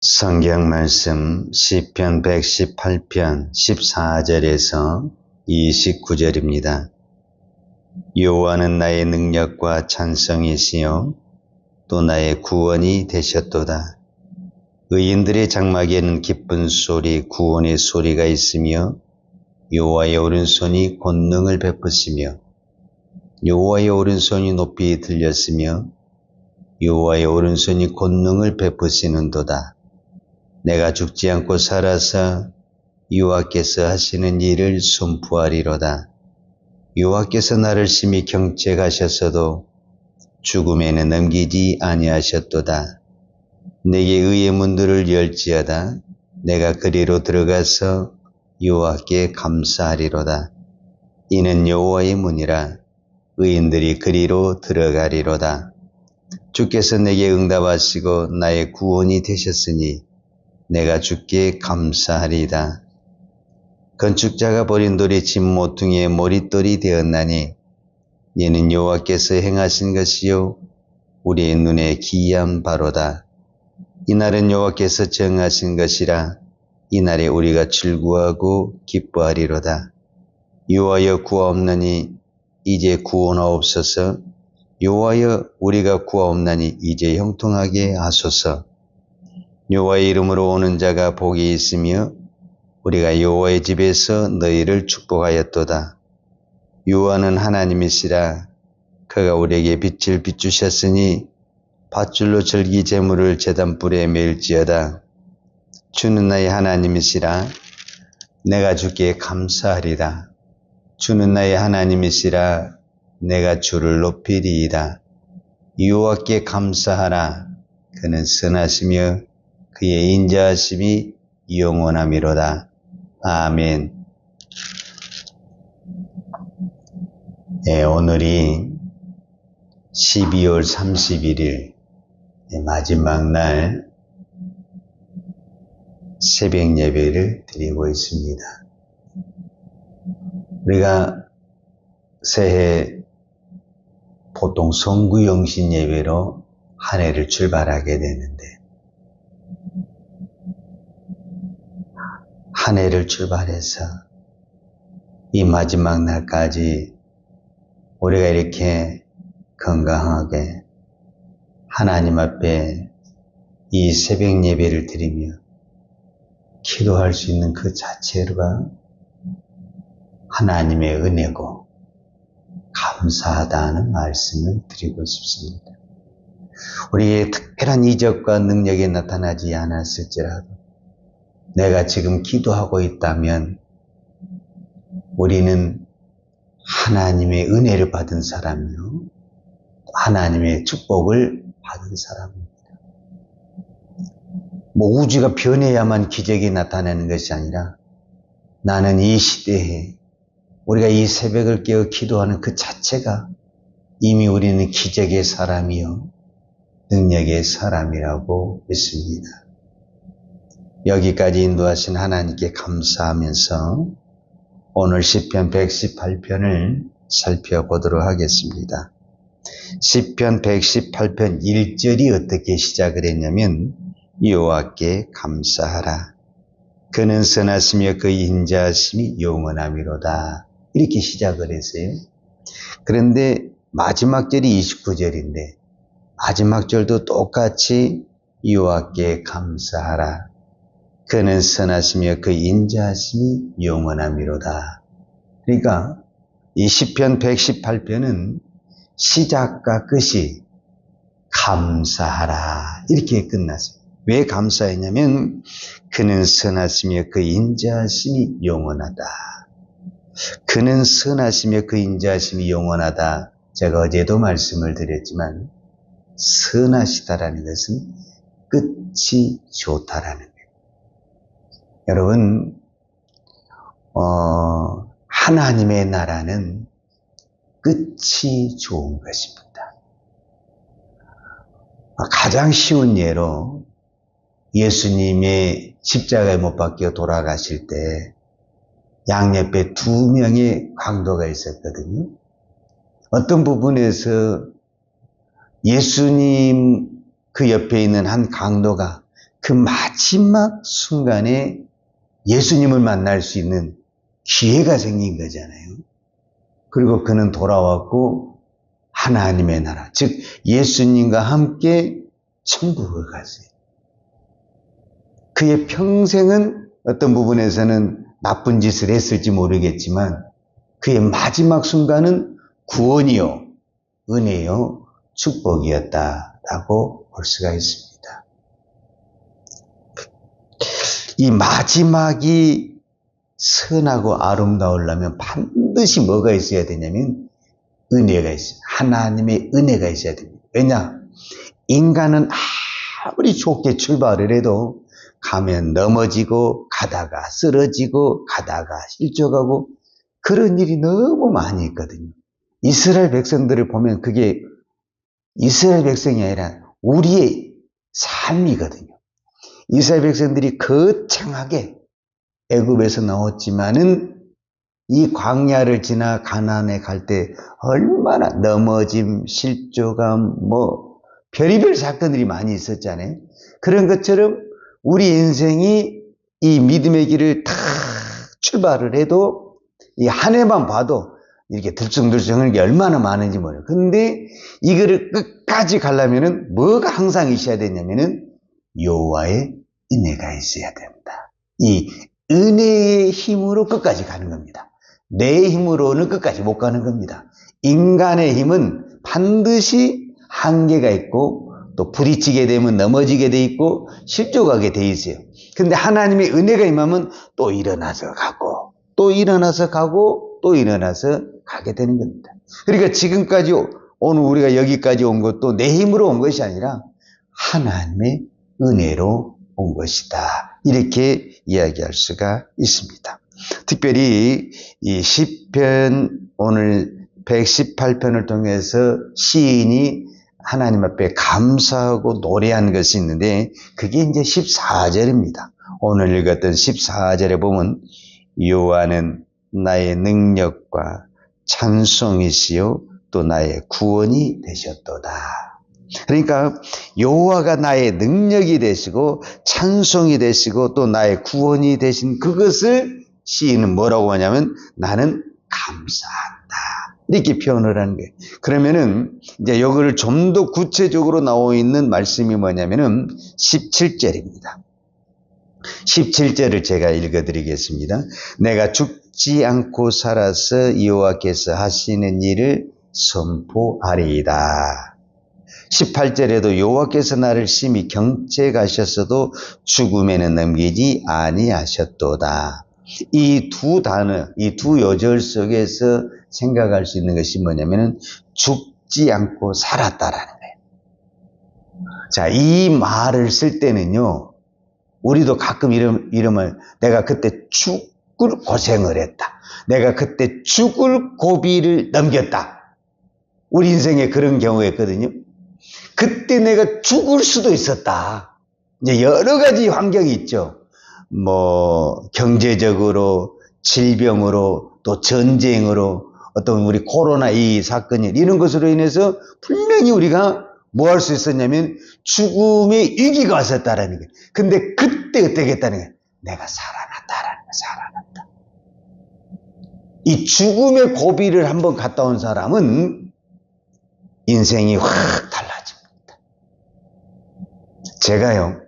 성경 말씀 시편 118편 14절에서 29절입니다. 여호와는 나의 능력과 찬성이시요 또 나의 구원이 되셨도다. 의인들의 장막에는 기쁜 소리, 구원의 소리가 있으며 여호와의 오른손이 권능을 베푸시며 여호와의 오른손이 높이 들렸으며 여호와의 오른손이 권능을 베푸시는도다. 내가 죽지 않고 살아서 여호와께서 하시는 일을 선포하리로다. 여호와께서 나를 심히 경책하셨어도 죽음에는 넘기지 아니하셨도다. 내게 의의 문들을 열지어다. 내가 그리로 들어가서 여호와께 감사하리로다. 이는 여호와의 문이라. 의인들이 그리로 들어가리로다. 주께서 내게 응답하시고 나의 구원이 되셨으니 내가 주께 감사하리이다. 건축자가 버린 돌이 집 모퉁이의 머릿돌이 되었나니 이는 여호와께서 행하신 것이요 우리의 눈에 기이한 바로다. 이날은 여호와께서 정하신 것이라. 이날에 우리가 즐거워하고 기뻐하리로다. 여호와여 구하옵나니 이제 구원하옵소서. 여호와여 우리가 구하옵나니 이제 형통하게 하소서. 여호와의 이름으로 오는 자가 복이 있으며 우리가 여호와의 집에서 너희를 축복하였도다. 여호와는 하나님이시라. 그가 우리에게 빛을 비추셨으니 밧줄로 절기 제물을 제단불에 매일지어다. 주는 나의 하나님이시라. 내가 주께 감사하리라. 주는 나의 하나님이시라. 내가 주를 높이리이다. 여호와께 감사하라. 그는 선하시며 그의 인자하심이 영원하미로다. 아멘. 네, 오늘이 12월 31일 마지막 날 새벽 예배를 드리고 있습니다. 우리가 새해 보통 성구영신 예배로 한 해를 출발하게 되는데 한 해를 출발해서 이 마지막 날까지 우리가 이렇게 건강하게 하나님 앞에 이 새벽 예배를 드리며 기도할 수 있는 그 자체가 하나님의 은혜고 감사하다는 말씀을 드리고 싶습니다. 우리의 특별한 이적과 능력이 나타나지 않았을지라도 내가 지금 기도하고 있다면 우리는 하나님의 은혜를 받은 사람이요 하나님의 축복을 받은 사람입니다. 우주가 변해야만 기적이 나타나는 것이 아니라 나는 이 시대에 우리가 이 새벽을 깨어 기도하는 그 자체가 이미 우리는 기적의 사람이요 능력의 사람이라고 믿습니다. 여기까지 인도하신 하나님께 감사하면서 오늘 시편 118편을 살펴보도록 하겠습니다. 시편 118편 1절이 어떻게 시작을 했냐면 여호와께 감사하라. 그는 선하시며 그 인자하심이 영원하미로다. 이렇게 시작을 했어요. 그런데 마지막 절이 29절인데 마지막 절도 똑같이 여호와께 감사하라. 그는 선하시며 그 인자하심이 영원하미로다. 그러니까 이 시편 118편은 시작과 끝이 감사하라 이렇게 끝났어요. 왜 감사했냐면 그는 선하시며 그 인자하심이 영원하다. 그는 선하시며 그 인자하심이 영원하다. 제가 어제도 말씀을 드렸지만 선하시다라는 것은 끝이 좋다라는 거예요. 여러분, 하나님의 나라는 끝이 좋은 것입니다. 가장 쉬운 예로 예수님의 십자가에 못 박혀 돌아가실 때 양옆에 2명의 강도가 있었거든요. 어떤 부분에서 예수님 그 옆에 있는 한 강도가 그 마지막 순간에 예수님을 만날 수 있는 기회가 생긴 거잖아요. 그리고 그는 돌아왔고 하나님의 나라, 즉 예수님과 함께 천국을 갔어요. 그의 평생은 어떤 부분에서는 나쁜 짓을 했을지 모르겠지만 그의 마지막 순간은 구원이요, 은혜요, 축복이었다라고 볼 수가 있습니다. 이 마지막이 선하고 아름다우려면 반드시 뭐가 있어야 되냐면 은혜가 있어요. 하나님의 은혜가 있어야 됩니다. 왜냐? 인간은 아무리 좋게 출발을 해도 가면 넘어지고 가다가 쓰러지고 가다가 실족하고 그런 일이 너무 많이 있거든요. 이스라엘 백성들을 보면 그게 이스라엘 백성이 아니라 우리의 삶이거든요. 이스라엘 백성들이 거창하게 애굽에서 나왔지만은 이 광야를 지나 가나안에 갈 때 얼마나 넘어짐, 실족함, 별의별 사건들이 많이 있었잖아요. 그런 것처럼 우리 인생이 이 믿음의 길을 다 출발을 해도 이 한 해만 봐도 이렇게 들쑥들쑥한 게 얼마나 많은지 몰라요. 근데 이거를 끝까지 가려면은 뭐가 항상 있어야 되냐면은 여호와의 은혜가 있어야 됩니다. 이 은혜의 힘으로 끝까지 가는 겁니다. 내 힘으로는 끝까지 못 가는 겁니다. 인간의 힘은 반드시 한계가 있고 또 부딪히게 되면 넘어지게 돼 있고 실족하게 돼 있어요. 근데 하나님의 은혜가 임하면 또 일어나서 가고 또 일어나서 가고 또 일어나서 가게 되는 겁니다. 그러니까 지금까지 오늘 우리가 여기까지 온 것도 내 힘으로 온 것이 아니라 하나님의 은혜로 온 것이다. 이렇게 이야기할 수가 있습니다. 특별히 이 시편 오늘 118편을 통해서 시인이 하나님 앞에 감사하고 노래한 것이 있는데 그게 이제 14절입니다. 오늘 읽었던 14절에 보면 여호와는 나의 능력과 찬송이시요 또 나의 구원이 되셨도다. 그러니까 여호와가 나의 능력이 되시고 찬송이 되시고 또 나의 구원이 되신 그것을 시인은 뭐라고 하냐면 나는 감사한다. 이렇게 표현을 하는 거예요. 그러면은 이제 여기를 좀 더 구체적으로 나와 있는 말씀이 뭐냐면은 17절입니다. 17절을 제가 읽어드리겠습니다. 내가 죽지 않고 살아서 여호와께서 하시는 일을 선포하리이다. 18절에도 여호와께서 나를 심히 경책하셨어도 죽음에는 넘기지 아니하셨도다. 이 두 단어, 이 두 요절 속에서 생각할 수 있는 것이 뭐냐면은 죽지 않고 살았다라는 거예요. 자, 이 말을 쓸 때는요, 우리도 가끔 이러면 내가 그때 죽을 고생을 했다. 내가 그때 죽을 고비를 넘겼다. 우리 인생에 그런 경우가 있거든요. 그때 내가 죽을 수도 있었다. 이제 여러 가지 환경이 있죠. 경제적으로, 질병으로, 또 전쟁으로, 어떤 우리 코로나 이 사건이 이런 것으로 인해서 분명히 우리가 뭐 할 수 있었냐면 죽음의 위기가 왔었다라는 거예요. 근데 그때 어떻게 했다는 거예요? 내가 살아났다라는 거예요. 살아났다. 이 죽음의 고비를 한번 갔다 온 사람은 인생이 확 달라집니다. 제가요,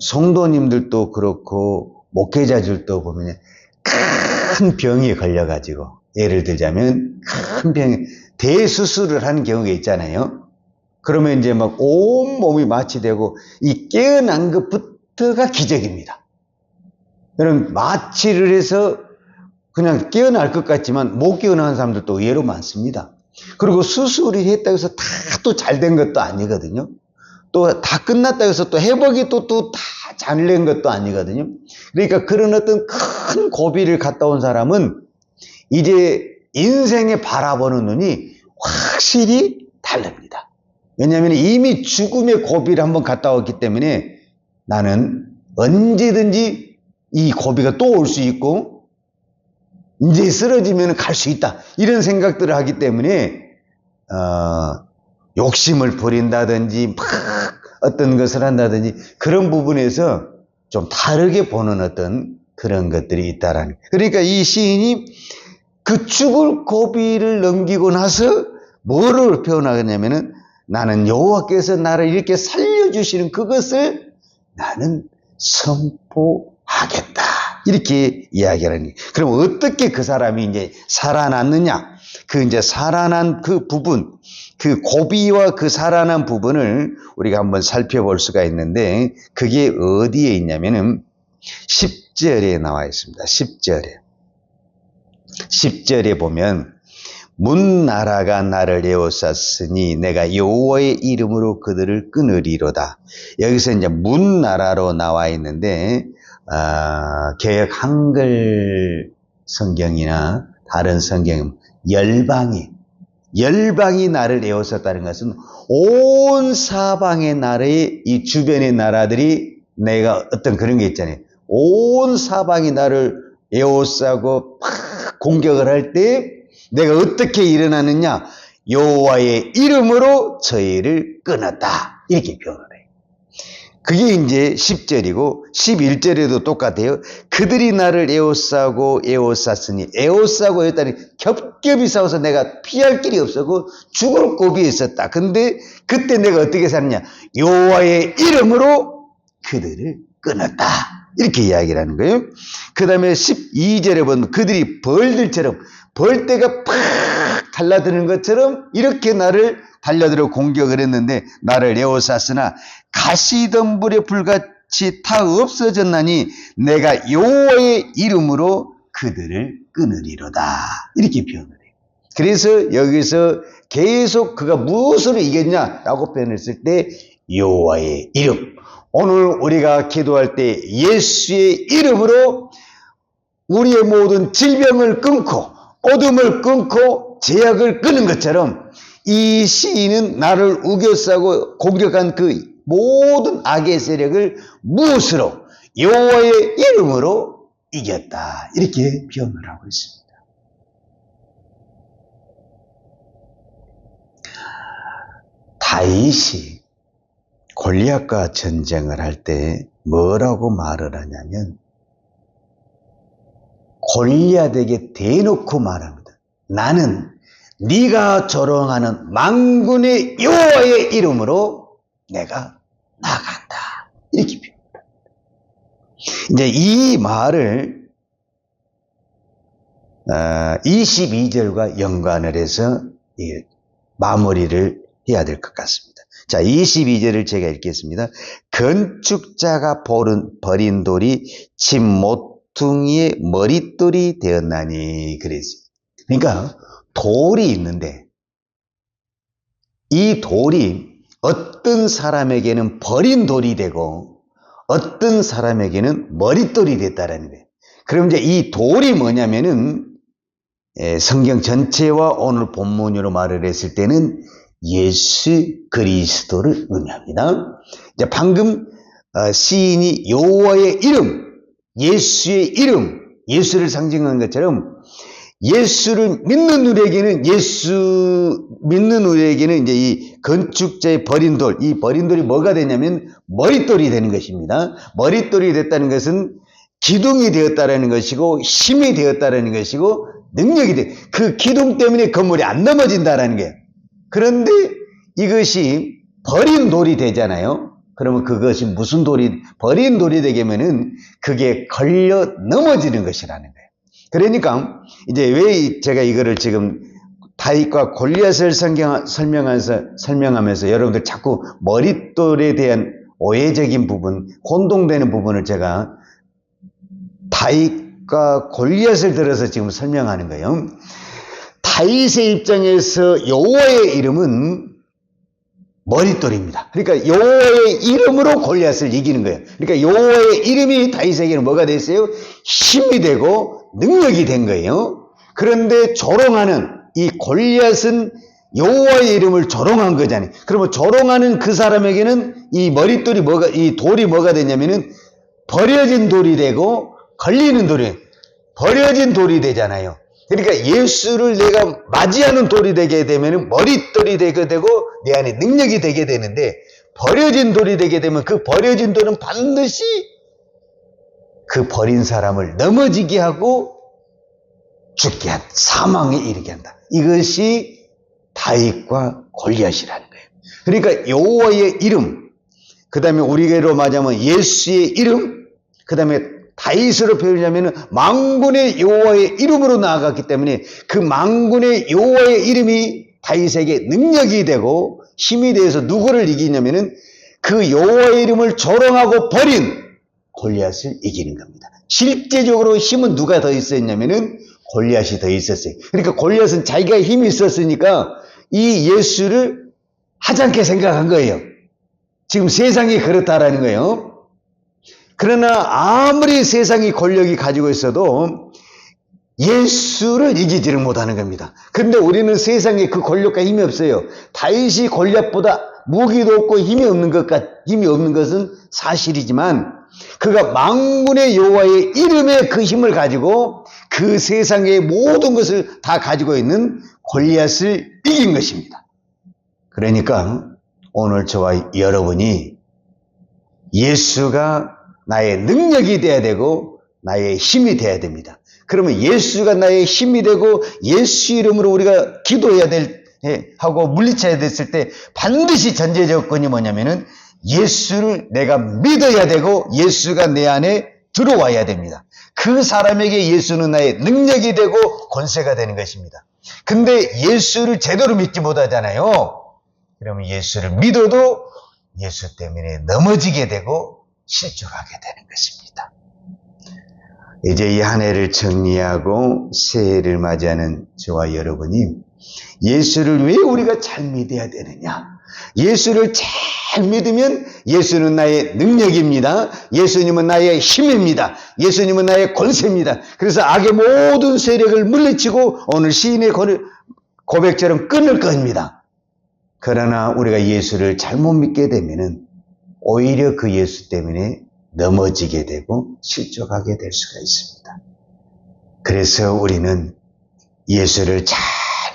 성도님들도 그렇고 목회자들도 보면 큰 병에 걸려가지고 예를 들자면 큰 병에 대수술을 하는 경우가 있잖아요. 그러면 이제 막 온 몸이 마취되고 이 깨어난 것부터가 기적입니다. 여러분 마취를 해서 그냥 깨어날 것 같지만 못 깨어나는 사람들도 의외로 많습니다. 그리고 수술을 했다고 해서 다 또 잘 된 것도 아니거든요. 또 다 끝났다고 해서 또 회복이 또 다 잘 된 것도 아니거든요. 그러니까 그런 어떤 큰 고비를 갔다 온 사람은 이제 인생에 바라보는 눈이 확실히 다릅니다. 왜냐하면 이미 죽음의 고비를 한번 갔다 왔기 때문에 나는 언제든지 이 고비가 또 올 수 있고 이제 쓰러지면 갈 수 있다. 이런 생각들을 하기 때문에 욕심을 부린다든지 막 어떤 것을 한다든지 그런 부분에서 좀 다르게 보는 어떤 그런 것들이 있다라는. 그러니까 이 시인이 그 죽을 고비를 넘기고 나서 뭐를 표현하겠냐면은 나는 여호와께서 나를 이렇게 살려주시는 그것을 나는 선포하겠다. 이렇게 이야기하는 거예요. 그럼 어떻게 그 사람이 이제 살아났느냐? 그 이제 살아난 그 부분, 그 고비와 그 살아난 부분을 우리가 한번 살펴볼 수가 있는데 그게 어디에 있냐면은 10절에 나와 있습니다. 10절에 보면 문나라가 나를 에워쌌으니 내가 여호와의 이름으로 그들을 끊으리로다. 여기서 이제 문나라로 나와 있는데 개역 한글 성경이나 다른 성경은 열방이 나를 에워쌌다는 것은 온 사방의 나라의 이 주변의 나라들이 내가 어떤 그런 게 있잖아요. 온 사방이 나를 에워싸고 팍 공격을 할 때 내가 어떻게 일어나느냐? 여호와의 이름으로 저희를 끊었다. 이렇게 표현을 해요. 그게 이제 10절이고 11절에도 똑같아요. 그들이 나를 에워쌌으니 에워싸고 했다니 겹겹이 싸워서 내가 피할 길이 없었고 죽을 고비에 있었다. 근데 그때 내가 어떻게 살았냐? 여호와의 이름으로 그들을 끊었다. 이렇게 이야기를 하는 거예요. 그 다음에 12절에 보면 그들이 벌들처럼 벌떼가 팍 달라드는 것처럼 이렇게 나를 달려들어 공격을 했는데 나를 에워쌌으나 가시덤불의 불같이 다 없어졌나니 내가 여호와의 이름으로 그들을 끊으리로다. 이렇게 표현을 해요. 그래서 여기서 계속 그가 무엇으로 이겼냐라고 표현했을 때 여호와의 이름. 오늘 우리가 기도할 때 예수의 이름으로 우리의 모든 질병을 끊고 어둠을 끊고 제약을 끊은 것처럼 이 시인은 나를 우겨싸고 공격한 그 모든 악의 세력을 무엇으로? 여호와의 이름으로 이겼다. 이렇게 표현을 하고 있습니다. 다윗이 골리앗과 전쟁을 할 때 뭐라고 말을 하냐면 골리앗에게 대놓고 말합니다. 나는 네가 조롱하는 만군의 여호와의 이름으로 내가 나간다. 이렇게 표현합니다. 이제 이 말을 22절과 연관을 해서 마무리를 해야 될 것 같습니다. 자, 22절을 제가 읽겠습니다. 건축자가 버린 돌이 집 모퉁이의 머릿돌이 되었나니 그랬어요. 그러니까 돌이 있는데 이 돌이 어떤 사람에게는 버린 돌이 되고 어떤 사람에게는 머릿돌이 됐다라는 거예요. 그럼 이제 이 돌이 뭐냐면은 성경 전체와 오늘 본문으로 말을 했을 때는 예수 그리스도를 의미합니다. 이제 방금 시인이 여호와의 이름, 예수의 이름, 예수를 상징한 것처럼 예수를 믿는 우리에게는 이제 이 건축자의 버린 돌, 이 버린 돌이 뭐가 되냐면 머릿돌이 되는 것입니다. 머릿돌이 됐다는 것은 기둥이 되었다라는 것이고 힘이 되었다라는 것이고 능력이 그 기둥 때문에 건물이 안 넘어진다라는 거예요. 그런데 이것이 버린 돌이 되잖아요. 그러면 그것이 무슨 돌이, 버린 돌이 되려면은 그게 걸려 넘어지는 것이라는 거예요. 그러니까 이제 왜 제가 이거를 지금 다윗과 골리앗을 설명하면서 여러분들 자꾸 머릿돌에 대한 오해적인 부분, 혼동되는 부분을 제가 다윗과 골리앗을 들어서 지금 설명하는 거예요. 다윗의 입장에서 여호와의 이름은 머릿돌입니다. 그러니까 여호와의 이름으로 골리앗을 이기는 거예요. 그러니까 여호와의 이름이 다윗에게는 뭐가 됐어요? 힘이 되고 능력이 된 거예요. 그런데 조롱하는 이 골리앗은 여호와의 이름을 조롱한 거잖아요. 그러면 조롱하는 그 사람에게는 이 머릿돌이 이 돌이 뭐가 되냐면은 버려진 돌이 되고 걸리는 돌이, 버려진 돌이 되잖아요. 그러니까 예수를 내가 맞이하는 돌이 되게 되면 머릿돌이 되게 되고 내 안에 능력이 되게 되는데 버려진 돌이 되게 되면 그 버려진 돌은 반드시 그 버린 사람을 넘어지게 하고 죽게 한다. 사망에 이르게 한다. 이것이 다윗과 골리앗이라는 거예요. 그러니까 여호와의 이름, 그 다음에 우리로 말하자면 예수의 이름, 그 다음에 다윗으로 표현하면 만군의 여호와의 이름으로 나아갔기 때문에 그 만군의 여호와의 이름이 다윗에게 능력이 되고 힘이 되어서 누구를 이기냐면은 그 여호와의 이름을 조롱하고 버린 골리앗을 이기는 겁니다. 실제적으로 힘은 누가 더 있었냐면은 골리앗이 더 있었어요. 그러니까 골리앗은 자기가 힘이 있었으니까 이 예수를 하찮게 생각한 거예요. 지금 세상이 그렇다라는 거예요. 그러나 아무리 세상이 권력이 가지고 있어도 예수를 이기지를 못하는 겁니다. 그런데 우리는 세상에 그 권력과 힘이 없어요. 다윗이 골리앗보다 무기도 없고 힘이 없는 것은 사실이지만 그가 만군의 여호와의 이름의 그 힘을 가지고 그 세상의 모든 것을 다 가지고 있는 골리앗을 이긴 것입니다. 그러니까 오늘 저와 여러분이 예수가 나의 능력이 되어야 되고 나의 힘이 되어야 됩니다. 그러면 예수가 나의 힘이 되고 예수 이름으로 우리가 기도해야 하고 물리쳐야 됐을 때 반드시 전제 조건이 뭐냐면은 예수를 내가 믿어야 되고 예수가 내 안에 들어와야 됩니다. 그 사람에게 예수는 나의 능력이 되고 권세가 되는 것입니다. 근데 예수를 제대로 믿지 못하잖아요. 그러면 예수를 믿어도 예수 때문에 넘어지게 되고 실족하게 되는 것입니다. 이제 이 한 해를 정리하고 새해를 맞이하는 저와 여러분이 예수를 왜 우리가 잘 믿어야 되느냐? 예수를 잘 믿으면 예수는 나의 능력입니다. 예수님은 나의 힘입니다. 예수님은 나의 권세입니다. 그래서 악의 모든 세력을 물리치고 오늘 시인의 고백처럼 끊을 겁니다. 그러나 우리가 예수를 잘못 믿게 되면은 오히려 그 예수 때문에 넘어지게 되고 실족하게 될 수가 있습니다. 그래서 우리는 예수를 잘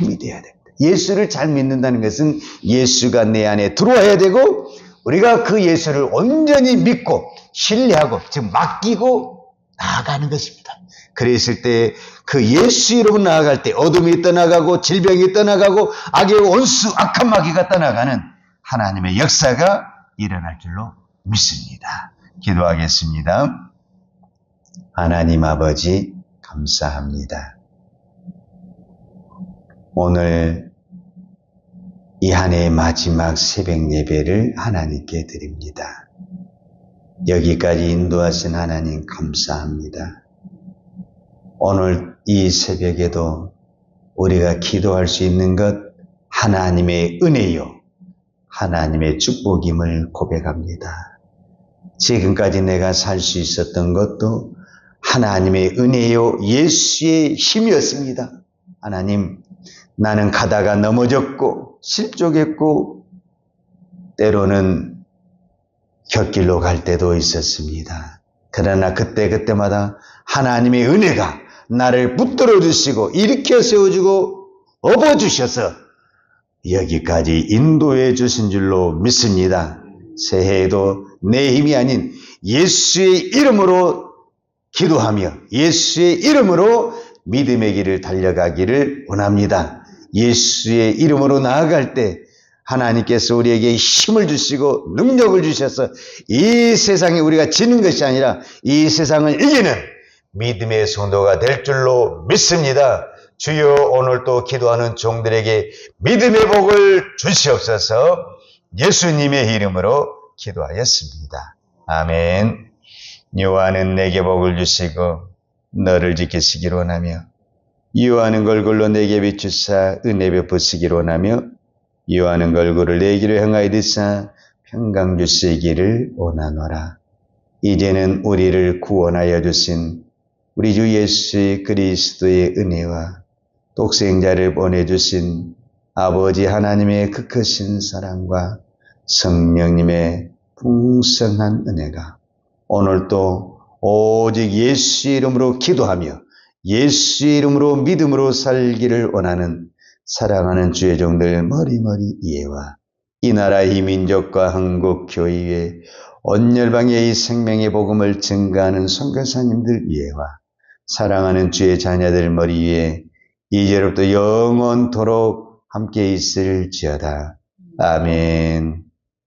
믿어야 됩니다. 예수를 잘 믿는다는 것은 예수가 내 안에 들어와야 되고 우리가 그 예수를 온전히 믿고 신뢰하고 즉 맡기고 나아가는 것입니다. 그랬을 때 그 예수 이름으로 나아갈 때 어둠이 떠나가고 질병이 떠나가고 악의 원수 악한 마귀가 떠나가는 하나님의 역사가 일어날 줄로 믿습니다. 기도하겠습니다. 하나님 아버지 감사합니다. 오늘 이 한 해의 마지막 새벽 예배를 하나님께 드립니다. 여기까지 인도하신 하나님 감사합니다. 오늘 이 새벽에도 우리가 기도할 수 있는 것 하나님의 은혜요, 하나님의 축복임을 고백합니다. 지금까지 내가 살 수 있었던 것도 하나님의 은혜요, 예수의 힘이었습니다. 하나님, 나는 가다가 넘어졌고 실족했고 때로는 곁길로 갈 때도 있었습니다. 그러나 그때마다 하나님의 은혜가 나를 붙들어 주시고 일으켜 세워주고 업어주셔서 여기까지 인도해 주신 줄로 믿습니다. 새해에도 내 힘이 아닌 예수의 이름으로 기도하며 예수의 이름으로 믿음의 길을 달려가기를 원합니다. 예수의 이름으로 나아갈 때 하나님께서 우리에게 힘을 주시고 능력을 주셔서 이 세상에 우리가 지는 것이 아니라 이 세상을 이기는 믿음의 성도가 될 줄로 믿습니다. 주여, 오늘 또 기도하는 종들에게 믿음의 복을 주시옵소서. 예수님의 이름으로 기도하였습니다. 아멘. 여호와는 내게 복을 주시고 너를 지키시기를 원하며 여호와는 걸굴로 내게 비추사 은혜 베푸시기를 원하며 여호와는 걸굴을 내기로 향하여 드사 평강 주시기를 원하노라. 이제는 우리를 구원하여 주신 우리 주 예수 그리스도의 은혜와 독생자를 보내주신 아버지 하나님의 그 크신 사랑과 성령님의 풍성한 은혜가 오늘도 오직 예수 이름으로 기도하며 예수 이름으로 믿음으로 살기를 원하는 사랑하는 주의 종들 머리머리 이해와 이 나라 이 민족과 한국 교회 위에 온 열방에 이 생명의 복음을 증가하는 선교사님들 위에와 사랑하는 주의 자녀들 머리 위에 이제로부터 영원토록 함께 있을지어다. 아멘.